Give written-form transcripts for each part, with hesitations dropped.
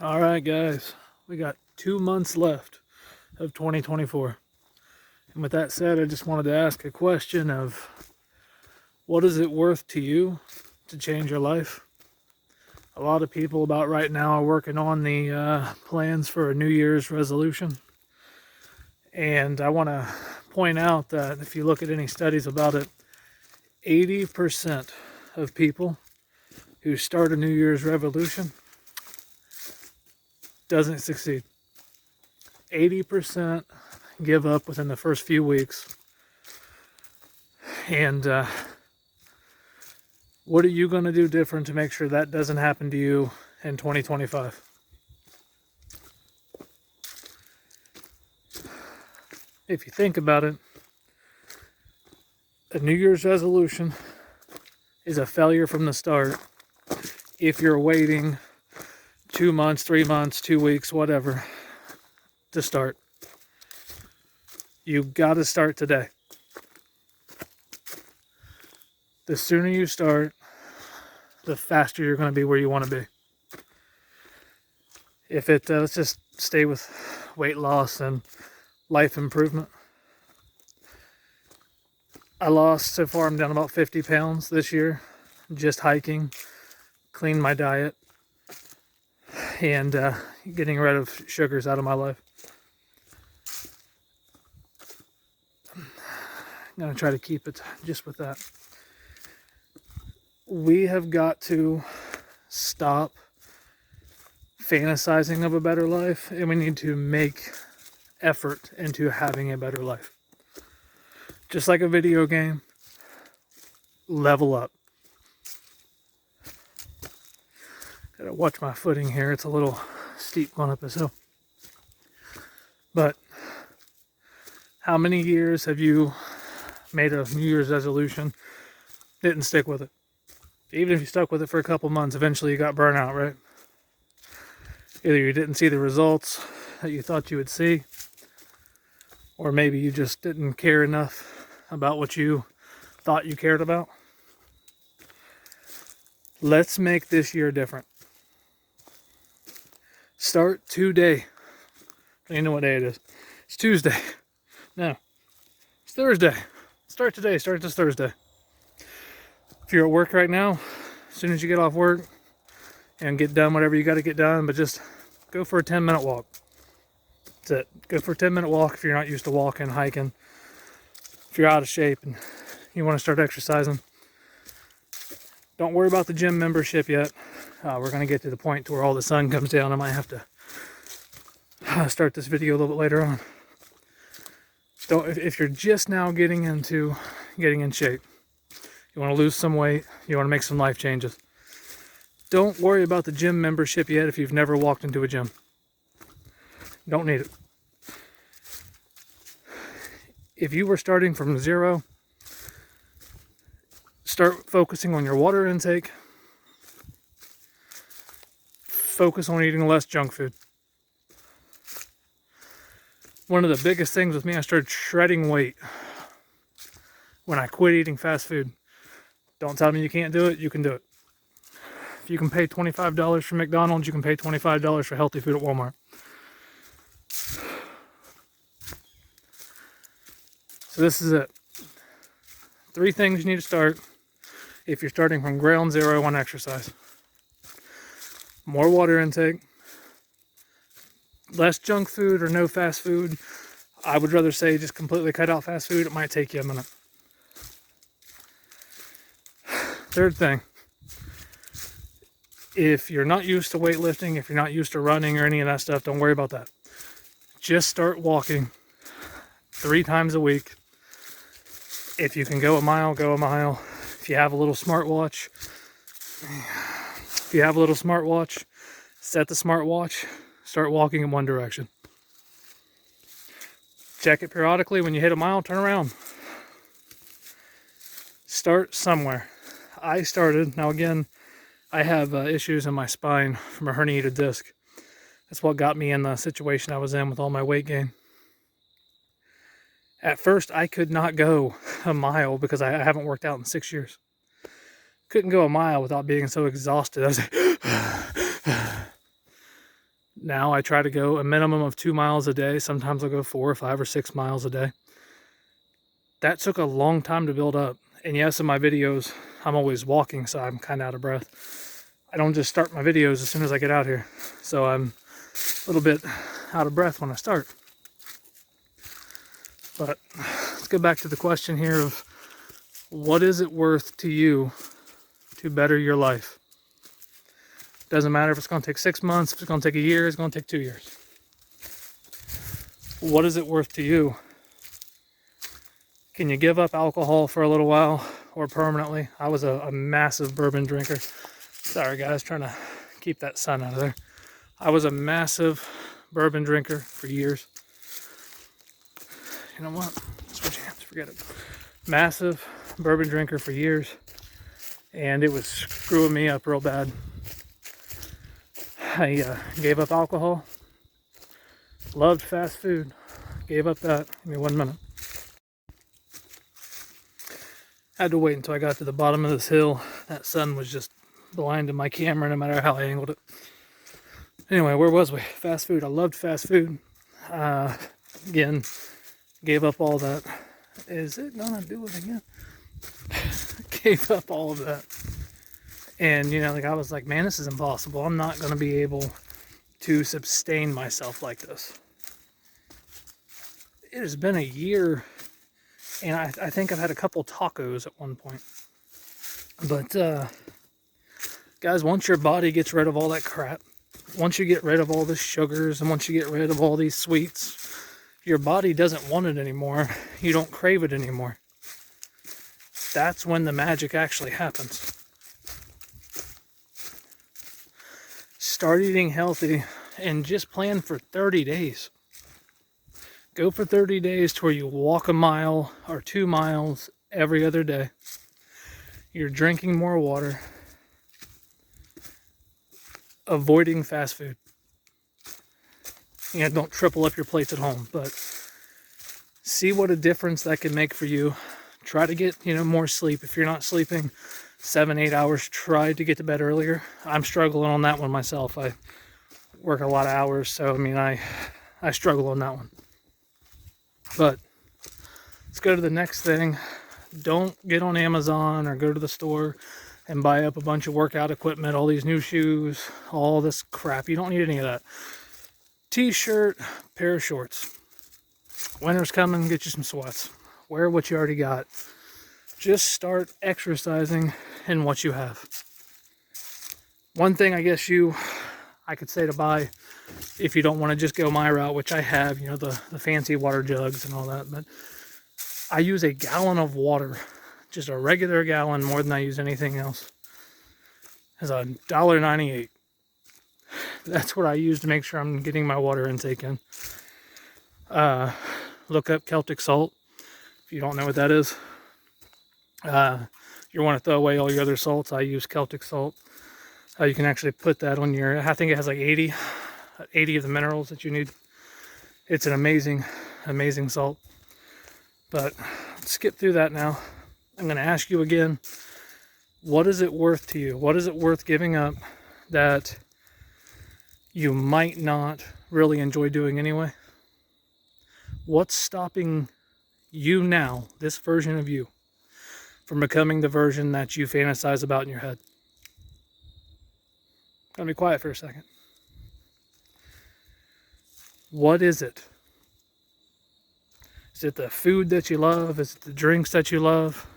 All right, guys, we got 2 months left of 2024. And with that said, I just wanted to ask a question of what is it worth to you to change your life? A lot of people about right now are working on the plans for a New Year's resolution. And I want to point out that if you look at any studies about it, 80% of people who start a New Year's revolution doesn't succeed. 80% give up within the first few weeks. And what are you going to do different to make sure that doesn't happen to you in 2025? If you think about it, a New Year's resolution is a failure from the start if you're waiting 2 months, 3 months, 2 weeks, whatever, to start. You got to start today. The sooner you start, the faster you're going to be where you want to be. If it, let's just stay with weight loss and life improvement. I lost, so far I'm down about 50 pounds this year, just hiking, cleaned my diet, and getting rid of sugars out of my life. I'm going to try to keep it just with that. We have got to stop fantasizing of a better life, and we need to make effort into having a better life. Just like a video game, level up. Gotta watch my footing here. It's a little steep going up this hill. But how many years have you made a New Year's resolution, didn't stick with it? Even if you stuck with it for a couple months, eventually you got burnt out, right? Either you didn't see the results that you thought you would see, or maybe you just didn't care enough about what you thought you cared about. Let's make this year different. Start today. You know what day it is. It's Tuesday. No, it's Thursday. Start today. Start this Thursday. If you're at work right now, as soon as you get off work and get done whatever you got to get done, but just go for a 10-minute walk. That's it. Go for a 10-minute walk if you're not used to walking, hiking. If you're out of shape and you want to start exercising, don't worry about the gym membership yet. We're going to get to the point to where all the sun comes down. I might have to start this video a little bit later on. If you're just now getting in shape, you want to lose some weight, you want to make some life changes, don't worry about the gym membership yet if you've never walked into a gym. Don't need it. If you were starting from zero, start focusing on your water intake. Focus on eating less junk food. One of the biggest things with me, I started shredding weight when I quit eating fast food. Don't tell me you can't do it, you can do it. If you can pay $25 for McDonald's, you can pay $25 for healthy food at Walmart. So this is it. 3 things you need to start if you're starting from ground zero on exercise. More water intake, less junk food or no fast food. I would rather say just completely cut out fast food. It might take you a minute. 3rd thing, if you're not used to weightlifting, if you're not used to running or any of that stuff, don't worry about that. Just start walking 3 times a week. If you can go a mile, go a mile. If you have a little smartwatch, set the smartwatch, start walking in one direction. Check it periodically. When you hit a mile, turn around. Start somewhere. I started, now again, I have issues in my spine from a herniated disc. That's what got me in the situation I was in with all my weight gain. At first, I could not go a mile because I haven't worked out in 6 years. Couldn't go a mile without being so exhausted. I was like, Now I try to go a minimum of 2 miles a day. Sometimes I'll go 4 or 5 or 6 miles a day. That took a long time to build up. And yes, in my videos, I'm always walking, so I'm kind of out of breath. I don't just start my videos as soon as I get out here. So I'm a little bit out of breath when I start. But let's go back to the question here of what is it worth to you to better your life? Doesn't matter if it's going to take 6 months, if it's going to take a year, it's going to take 2 years. What is it worth to you? Can you give up alcohol for a little while or permanently? I was a massive bourbon drinker. Sorry guys, trying to keep that sun out of there. I was a massive bourbon drinker for years. You know what? Switch hands, forget it. Massive bourbon drinker for years. And it was screwing me up real bad. I gave up alcohol. Loved fast food. Gave up that. Give me 1 minute. Had to wait until I got to the bottom of this hill. That sun was just blinding my camera no matter how I angled it. Anyway, where was we? Fast food. I loved fast food. Again, gave up all that. Is it gonna do it again? Gave up all of that. And, you know, like I was like, man, this is impossible. I'm not gonna be able to sustain myself like this. It has been a year, and I think I've had a couple tacos at one point. But, guys, once your body gets rid of all that crap, once you get rid of all the sugars, and once you get rid of all these sweets, your body doesn't want it anymore. You don't crave it anymore. That's when the magic actually happens. Start eating healthy and just plan for 30 days. Go for 30 days to where you walk a mile or 2 miles every other day. You're drinking more water. Avoiding fast food. You know, don't triple up your plates at home, but see what a difference that can make for you. Try to get, you know, more sleep. If you're not sleeping 7-8 hours, try to get to bed earlier. I'm struggling on that one myself. I work a lot of hours, so I mean, I struggle on that one. But let's go to the next thing. Don't get on Amazon or go to the store and buy up a bunch of workout equipment, all these new shoes, all this crap. You don't need any of that. T-shirt, pair of shorts. Winter's coming, get you some sweats. Wear what you already got. Just start exercising in what you have. One thing I guess I could say to buy if you don't want to just go my route, which I have, you know, the fancy water jugs and all that, but I use a gallon of water, just a regular gallon, more than I use anything else. It's $1.98. That's what I use to make sure I'm getting my water intake in. Look up Celtic salt if you don't know what that is. You want to throw away all your other salts. I use Celtic salt. You can actually put that on your, I think it has like 80 of the minerals that you need. It's an amazing, amazing salt. But let's skip through that now. I'm going to ask you again, what is it worth to you? What is it worth giving up that you might not really enjoy doing anyway? What's stopping you now, this version of you, from becoming the version that you fantasize about in your head? I'm gonna be quiet for a second. What is it? Is it the food that you love? Is it the drinks that you love?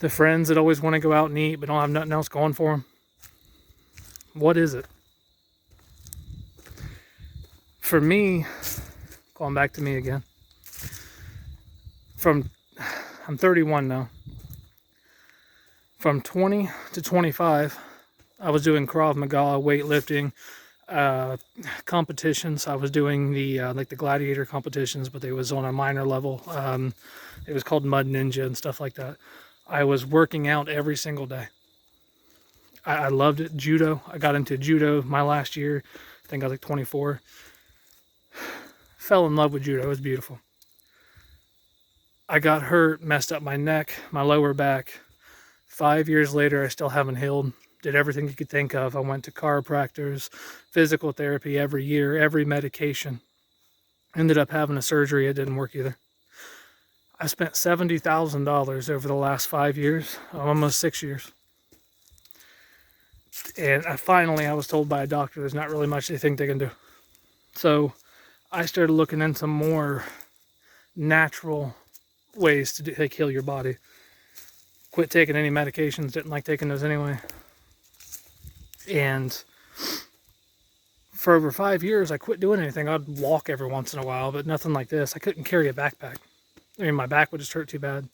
The friends that always want to go out and eat but don't have nothing else going for them? What is it? For me, going back to me again, I'm 31 now. From 20 to 25, I was doing Krav Maga, weightlifting, competitions. I was doing the like the gladiator competitions, but it was on a minor level. It was called Mud Ninja and stuff like that. I was working out every single day. I loved it. Judo. I got into judo my last year. I think I was like 24. Fell in love with judo. It was beautiful. I got hurt, messed up my neck, my lower back. 5 years later, I still haven't healed. Did everything you could think of. I went to chiropractors, physical therapy every year, every medication. Ended up having a surgery. It didn't work either. I spent $70,000 over the last 5 years, almost 6 years. And I was told by a doctor there's not really much they think they can do. So I started looking into more natural ways to heal your body. Quit taking any medications, didn't like taking those anyway. And for over 5 years, I quit doing anything. I'd walk every once in a while, but nothing like this. I couldn't carry a backpack. I mean, my back would just hurt too bad.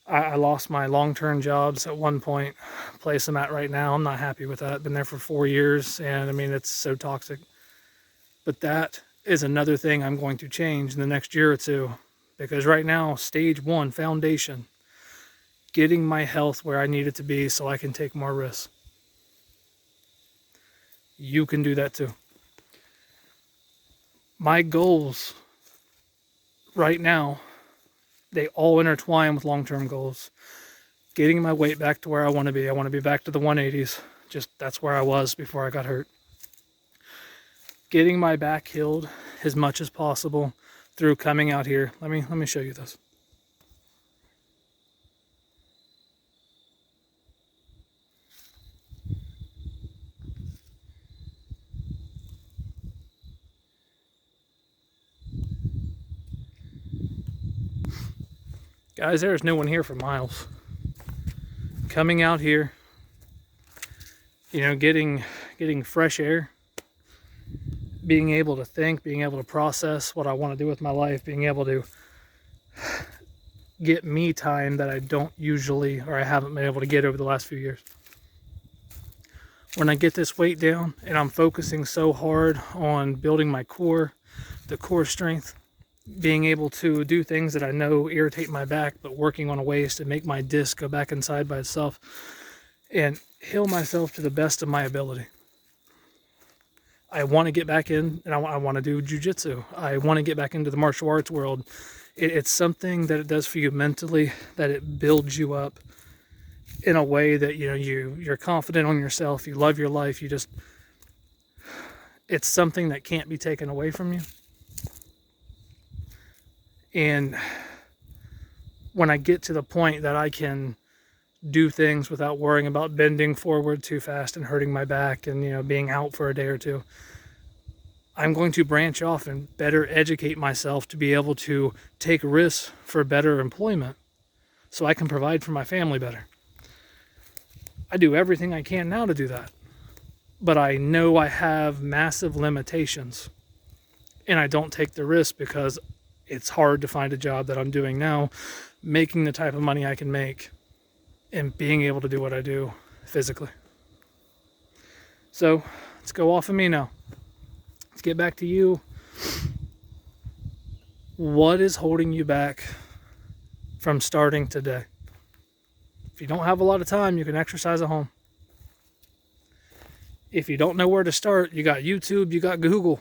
I lost my long-term jobs at one point. Place I'm at right now, I'm not happy with that. Been there for 4 years, and I mean, it's so toxic. But that is another thing I'm going to change in the next year or two. Because right now, stage 1, foundation, getting my health where I need it to be so I can take more risks. You can do that too. My goals right now, they all intertwine with long-term goals. Getting my weight back to where I want to be. I want to be back to the 180s. Just that's where I was before I got hurt. Getting my back healed as much as possible through coming out here. Let me show you this. Guys, there's no one here for miles. Coming out here, you know, getting fresh air, being able to think, being able to process what I want to do with my life, being able to get me time that I don't usually, or I haven't been able to get over the last few years. When I get this weight down and I'm focusing so hard on building my core, the core strength, being able to do things that I know irritate my back, but working on ways to make my disc go back inside by itself and heal myself to the best of my ability. I want to get back in, and I want to do jiu-jitsu. I want to get back into the martial arts world. It's something that it does for you mentally, that it builds you up in a way that, you know, you're confident on yourself, you love your life, it's something that can't be taken away from you. And when I get to the point that I can do things without worrying about bending forward too fast and hurting my back and, you know, being out for a day or two, I'm going to branch off and better educate myself to be able to take risks for better employment so I can provide for my family better. I do everything I can now to do that, but I know I have massive limitations, and I don't take the risk because it's hard to find a job that I'm doing now, making the type of money I can make and being able to do what I do physically. So let's go off of me now. Let's get back to you. What is holding you back from starting today? If you don't have a lot of time, you can exercise at home. If you don't know where to start, you got YouTube, you got Google.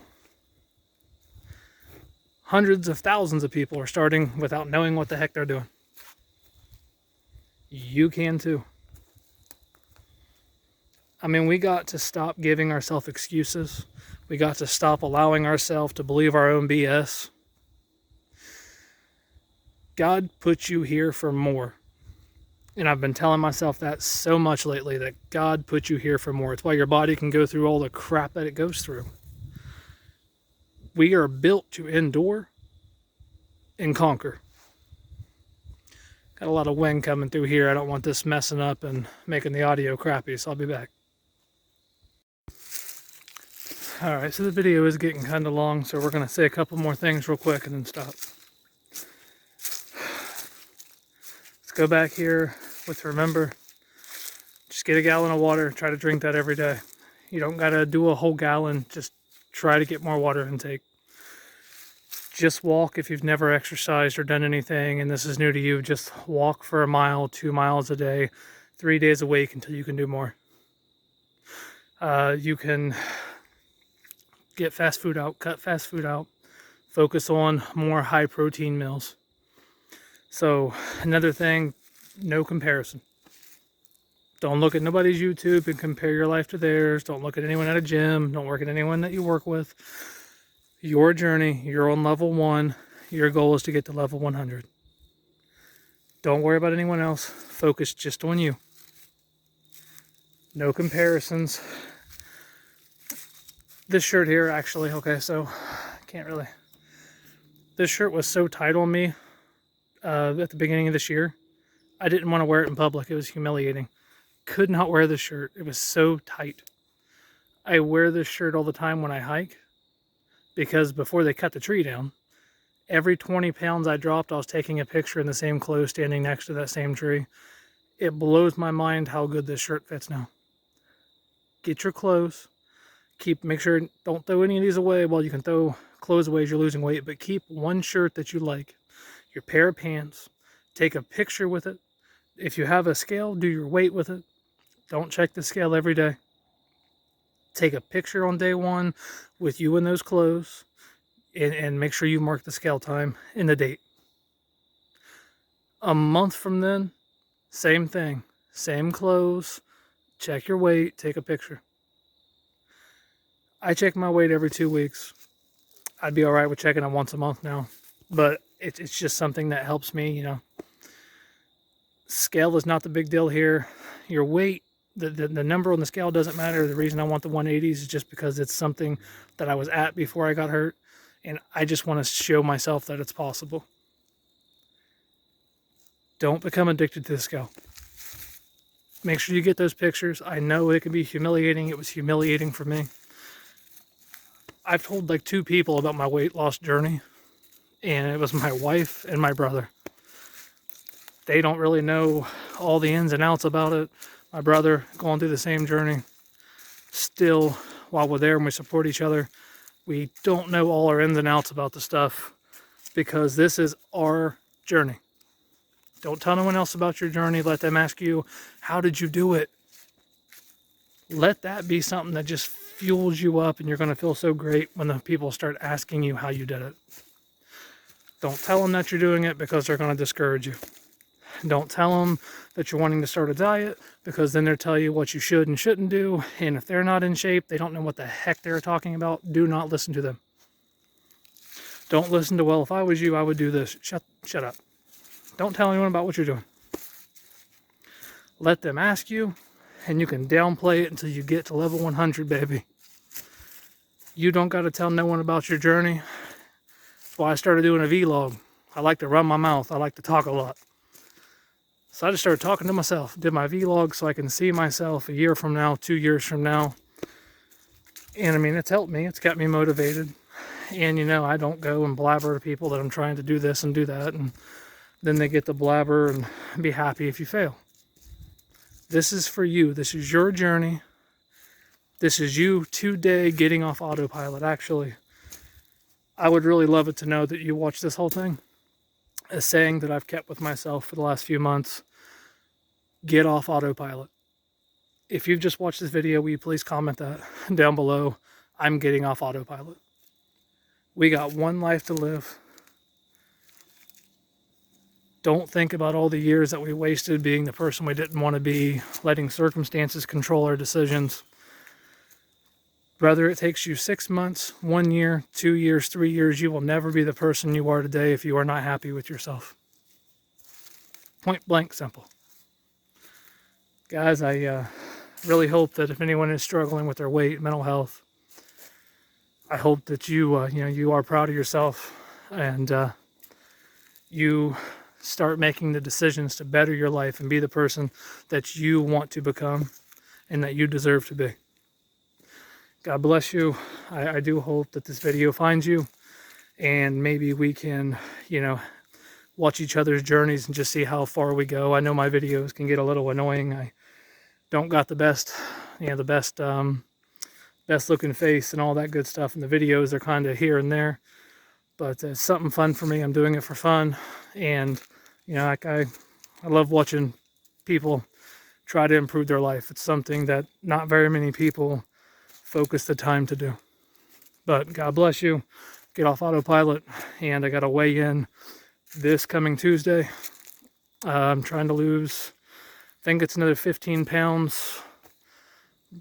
Hundreds of thousands of people are starting without knowing what the heck they're doing. You can too. I mean, we got to stop giving ourselves excuses. We got to stop allowing ourselves to believe our own BS. God put you here for more. And I've been telling myself that so much lately, that God put you here for more. It's why your body can go through all the crap that it goes through. We are built to endure and conquer. Got a lot of wind coming through here. I don't want this messing up and making the audio crappy, so I'll be back. Alright, so the video is getting kind of long, so we're going to say a couple more things real quick and then stop. Let's go back here with remember, just get a gallon of water, try to drink that every day. You don't got to do a whole gallon, just try to get more water intake. Just walk if you've never exercised or done anything and this is new to you. Just walk for a mile, 2 miles a day, 3 days a week until you can do more. You can get fast food out, cut fast food out, focus on more high protein meals. So another thing, no comparison. Don't look at nobody's YouTube and compare your life to theirs. Don't look at anyone at a gym. Don't work at anyone that you work with. Your journey, you're on level 1. Your goal is to get to level 100. Don't worry about anyone else. Focus just on you. No comparisons. This shirt here, actually, okay, so can't really. This shirt was so tight on me at the beginning of this year. I didn't want to wear it in public. It was humiliating. Could not wear this shirt. It was so tight. I wear this shirt all the time when I hike because before they cut the tree down, every 20 pounds I dropped, I was taking a picture in the same clothes standing next to that same tree. It blows my mind how good this shirt fits now. Get your clothes. Make sure, don't throw any of these away. Well, you can throw clothes away as you're losing weight, but keep one shirt that you like, your pair of pants, take a picture with it. If you have a scale, do your weight with it. Don't check the scale every day. Take a picture on day 1 with you in those clothes and make sure you mark the scale time and the date. A month from then, same thing, same clothes, check your weight, take a picture. I check my weight every 2 weeks. I'd be all right with checking it once a month now, but it's just something that helps me, you know. Scale is not the big deal here. Your weight, the number on the scale doesn't matter. The reason I want the 180s is just because it's something that I was at before I got hurt, and I just want to show myself that it's possible. Don't become addicted to the scale. Make sure you get those pictures. I know it can be humiliating. It was humiliating for me. I've told like 2 people about my weight loss journey, and it was my wife and my brother. They don't really know all the ins and outs about it. My brother going through the same journey. Still, while we're there and we support each other, we don't know all our ins and outs about the stuff because this is our journey. Don't tell anyone else about your journey. Let them ask you, how did you do it? Let that be something that just fuels you up, and you're going to feel so great when the people start asking you how you did it. Don't tell them that you're doing it because they're going to discourage you. Don't tell them that you're wanting to start a diet because then they'll tell you what you should and shouldn't do. And if they're not in shape, they don't know what the heck they're talking about. Do not listen to them. Don't listen to, well, if I was you, I would do this. Shut up. Don't tell anyone about what you're doing. Let them ask you, and you can downplay it until you get to level 100, baby. You don't got to tell no one about your journey. That's why I started doing a vlog. I like to run my mouth. I like to talk a lot. So I just started talking to myself. Did my vlog so I can see myself a year from now, 2 years from now. And I mean, it's helped me. It's got me motivated. And you know, I don't go and blabber to people that I'm trying to do this and do that. And then they get to blabber and be happy if you fail. This is for you. This is your journey. This is you today getting off autopilot. Actually, I would really love it to know that you watched this whole thing. A saying that I've kept with myself for the last few months: get off autopilot. If you've just watched this video, will you please comment that down below? I'm getting off autopilot. We got one life to live. Don't think about all the years that we wasted being the person we didn't want to be, letting circumstances control our decisions. Whether it takes you 6 months, 1 year, 2 years, 3 years, you will never be the person you are today if you are not happy with yourself. Point blank simple. Guys, I really hope that if anyone is struggling with their weight, mental health, I hope that you are proud of yourself and you start making the decisions to better your life and be the person that you want to become and that you deserve to be. God bless you. I do hope that this video finds you, and maybe we can, watch each other's journeys and just see how far we go. I know my videos can get a little annoying. I don't got the best, best looking face and all that good stuff in the videos. They're kind of here and there, but it's something fun for me. I'm doing it for fun, and I love watching people try to improve their life. It's something that not very many people focus the time to do. But God bless you. Get off autopilot. And I got to weigh in this coming Tuesday. I'm trying to lose think it's another 15 pounds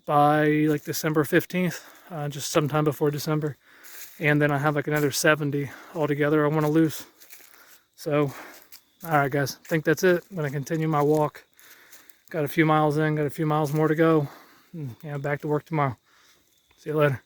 by like December 15th, just sometime before December. And then I have like another 70 altogether I want to lose. So, alright guys, I think that's it. I'm going to continue my walk. Got a few miles in, got a few miles more to go. And, yeah, back to work tomorrow. See you later.